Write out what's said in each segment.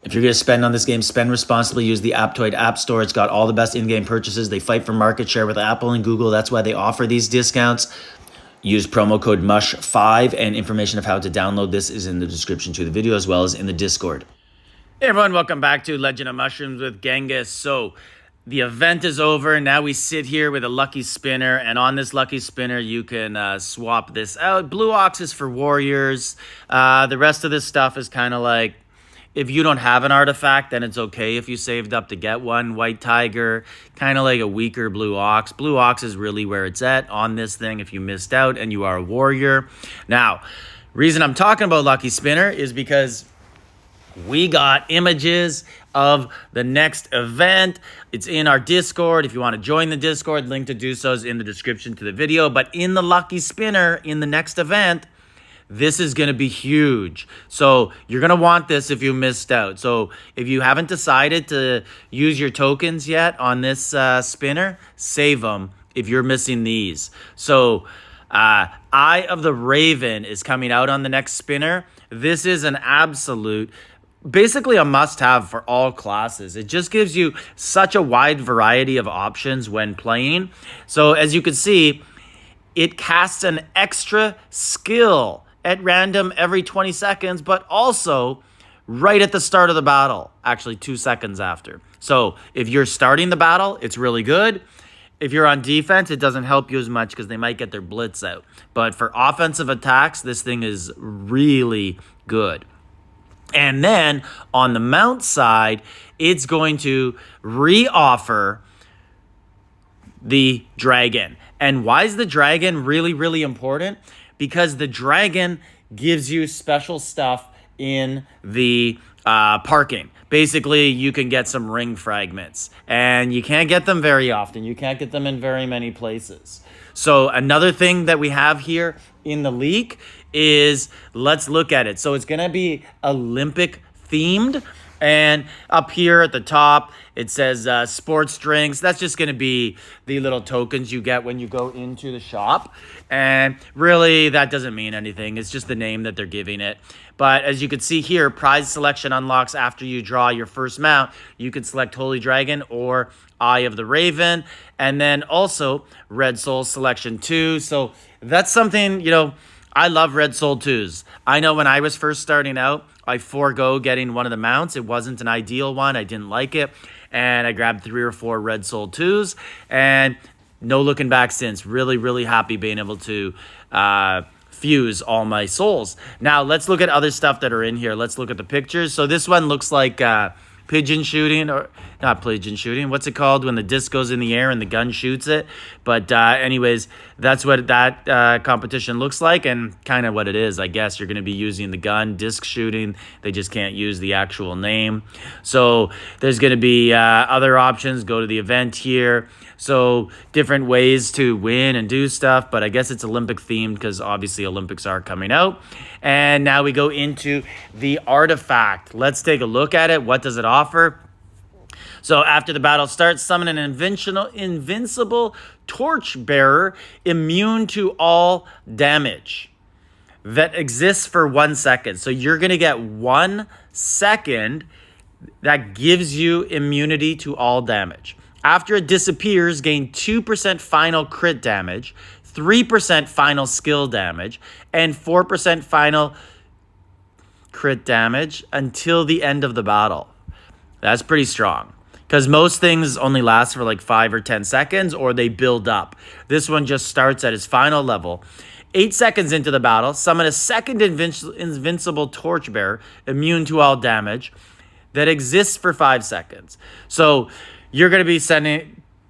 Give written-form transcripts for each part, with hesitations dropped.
If you're going to spend on this game, spend responsibly. Use the Apptoid App Store. It's got all the best in-game purchases. They fight for market share with Apple and Google. That's why they offer these discounts. Use promo code MUSH5, and information of how to download this is in the description to the video as well as in the Discord. Hey everyone, welcome back to Legend of Mushrooms with Genghis. So the event is over. Now we sit here with a lucky spinner, and on this lucky spinner you can swap this out. Blue Ox is for warriors. The rest of this stuff is kind of like, if you don't have an artifact, then it's okay if you saved up to get one. White Tiger, kind of like a weaker Blue Ox. Blue Ox is really where it's at on this thing if you missed out and you are a warrior. Now, reason I'm talking about Lucky Spinner is because we got images of the next event. It's in our Discord. If you want to join the Discord, link to do so is in the description to the video. But in the Lucky Spinner, in the next event, this is going to be huge. So you're going to want this if you missed out. So if you haven't decided to use your tokens yet on this spinner, save them if you're missing these. So Eye of the Raven is coming out on the next spinner. This is an absolute, basically a must-have for all classes. It just gives you such a wide variety of options when playing. So as you can see, it casts an extra skill at random every 20 seconds, but also right at the start of the battle, actually 2 seconds after. So if you're starting the battle, it's really good. If you're on defense, it doesn't help you as much because they might get their blitz out. But for offensive attacks, this thing is really good. And then on the mount side, it's going to re-offer the dragon. And why is the dragon really, really important? Because the dragon gives you special stuff in the parking. Basically, you can get some ring fragments, and you can't get them very often. You can't get them in very many places. So another thing that we have here in the leak is, let's look at it. So it's going to be Olympic themed. And up here at the top, it says sports drinks. That's just going to be the little tokens you get when you go into the shop. And really, that doesn't mean anything. It's just the name that they're giving it. But as you can see here, prize selection unlocks after you draw your first mount. You can select Holy Dragon or Eye of the Raven. And then also Red Soul Selection 2. So that's something, you know, I love Red Soul 2s. I know when I was first starting out, I forego getting one of the mounts. It wasn't an ideal one. I didn't like it. And I grabbed 3 or 4 Red Soul 2s. And no looking back since. Really, really happy being able to fuse all my souls. Now, let's look at other stuff that are in here. Let's look at the pictures. So this one looks like pigeon shooting, or not pigeon shooting. What's it called when the disc goes in the air and the gun shoots it? But anyways, that's what that competition looks like, and kind of what it is. I guess you're going to be using the gun, disc shooting. They just can't use the actual name. So there's going to be other options. Go to the event here. So different ways to win and do stuff, but I guess it's Olympic themed because obviously Olympics are coming out. And now we go into the artifact. Let's take a look at it. What does it offer? So after the battle starts, summon an invincible torchbearer immune to all damage that exists for 1 second. So you're going to get 1 second that gives you immunity to all damage. After it disappears, gain 2% final crit damage, 3% final skill damage, and 4% final crit damage until the end of the battle. That's pretty strong, because most things only last for like 5 or 10 seconds, or they build up. This one just starts at its final level. 8 seconds into the battle, summon a second invincible torchbearer, immune to all damage, that exists for 5 seconds. So you're going to be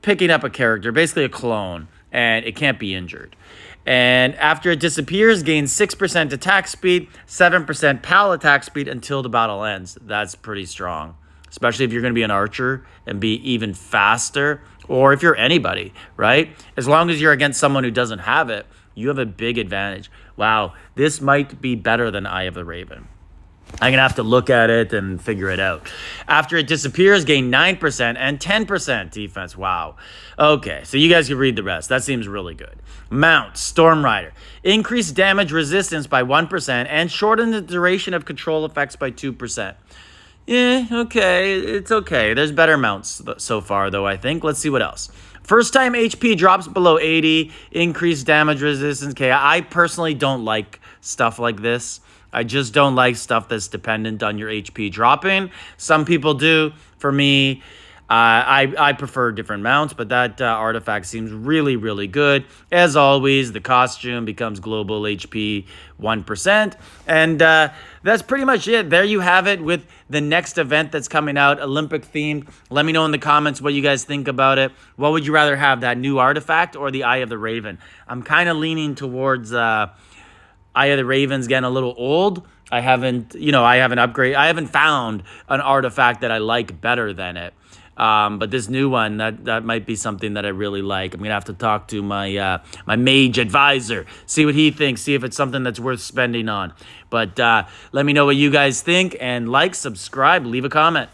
picking up a character, basically a clone, and it can't be injured. And after it disappears, gain 6% attack speed, 7% pal attack speed until the battle ends. That's pretty strong, especially if you're going to be an archer and be even faster, or if you're anybody, right? As long as you're against someone who doesn't have it, you have a big advantage. Wow, this might be better than Eye of the Raven. I'm going to have to look at it and figure it out. After it disappears, gain 9% and 10% defense. Wow. Okay, so you guys can read the rest. That seems really good. Mount, Storm Rider. Increase damage resistance by 1% and shorten the duration of control effects by 2%. Yeah, okay. It's okay. There's better mounts so far, though, I think. Let's see what else. First time HP drops below 80, increased damage resistance. Okay, I personally don't like stuff like this. I just don't like stuff that's dependent on your HP dropping. Some people do. For me, I prefer different mounts, but that artifact seems really, really good. As always, the costume becomes global HP 1%. And that's pretty much it. There you have it with the next event that's coming out, Olympic themed. Let me know in the comments what you guys think about it. What would you rather have, that new artifact or the Eye of the Raven? I'm kind of leaning towards Eye of the Raven's getting a little old. I haven't found an artifact that I like better than it. But this new one, that might be something that I really like. I'm gonna have to talk to my my mage advisor, see what he thinks, see if it's something that's worth spending on. But let me know what you guys think, and like, subscribe, leave a comment.